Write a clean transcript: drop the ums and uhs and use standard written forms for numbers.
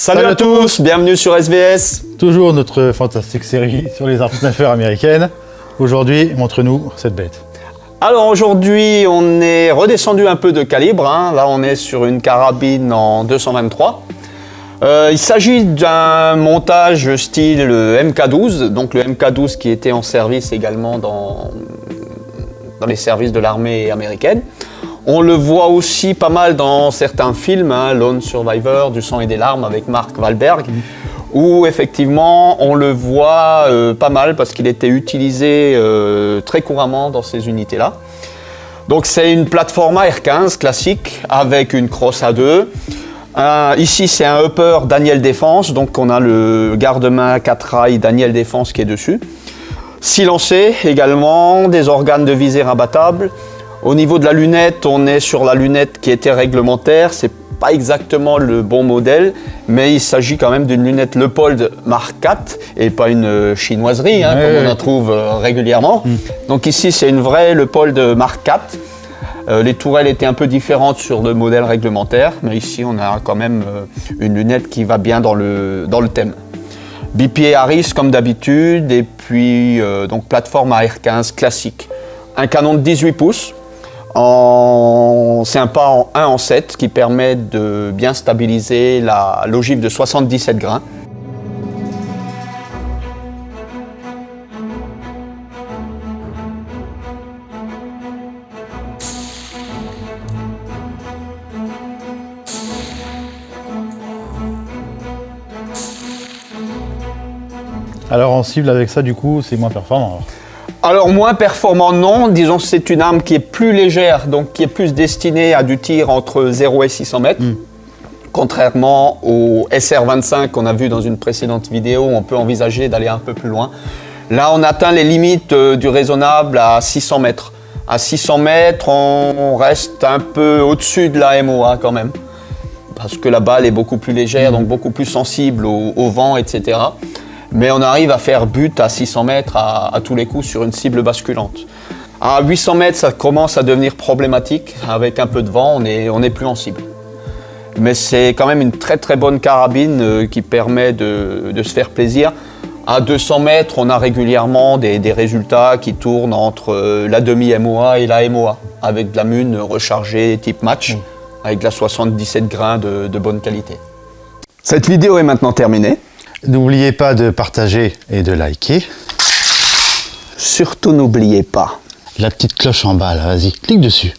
Salut à tous, bienvenue sur SVS. Toujours notre fantastique série sur les armes snifers américaines. Aujourd'hui, montre-nous cette bête. Alors aujourd'hui, on est redescendu un peu de calibre. Là, on est sur une carabine en 223. Il s'agit d'un montage style MK12, donc le MK12 qui était en service également dans les services de l'armée américaine. On le voit aussi pas mal dans certains films, Lone Survivor, Du sang et des larmes avec Mark Wahlberg, où effectivement on le voit pas mal parce qu'il était utilisé très couramment dans ces unités-là. Donc c'est une plateforme R15 classique avec une crosse A2. Ici c'est un upper Daniel Défense, donc on a le garde-main 4 rails Daniel Défense qui est dessus. Silencé également, des organes de visée rabattables. Au niveau de la lunette, on est sur la lunette qui était réglementaire. C'est pas exactement le bon modèle, mais il s'agit quand même d'une lunette Leupold Mark IV et pas une chinoiserie, comme on en trouve régulièrement. Donc ici, c'est une vraie Leupold Mark IV. Les tourelles étaient un peu différentes sur le modèle réglementaire, mais ici, on a quand même une lunette qui va bien dans le thème. Bipied Harris comme d'habitude, et puis donc plateforme AR-15 classique. Un canon de 18 pouces. C'est un pas en 1 en 7 qui permet de bien stabiliser l'ogive de 77 grains. Alors en cible avec ça, du coup, c'est moins performant. Alors moins performant non, disons que c'est une arme qui est plus légère, donc qui est plus destinée à du tir entre 0 et 600 mètres. Contrairement au SR25 qu'on a vu dans une précédente vidéo, on peut envisager d'aller un peu plus loin. Là on atteint les limites du raisonnable à 600 mètres. À 600 mètres, on reste un peu au-dessus de la MOA quand même. Parce que la balle est beaucoup plus légère, donc beaucoup plus sensible au vent, etc. Mais on arrive à faire but à 600 mètres à tous les coups sur une cible basculante. À 800 mètres, ça commence à devenir problématique. Avec un peu de vent, on n'est plus en cible. Mais c'est quand même une très très bonne carabine qui permet de se faire plaisir. À 200 mètres, on a régulièrement des résultats qui tournent entre la demi-MOA et la MOA, avec de la mune rechargée type match, avec de la 77 grains de bonne qualité. Cette vidéo est maintenant terminée. N'oubliez pas de partager et de liker. Surtout n'oubliez pas. La petite cloche en bas, là, vas-y, clique dessus.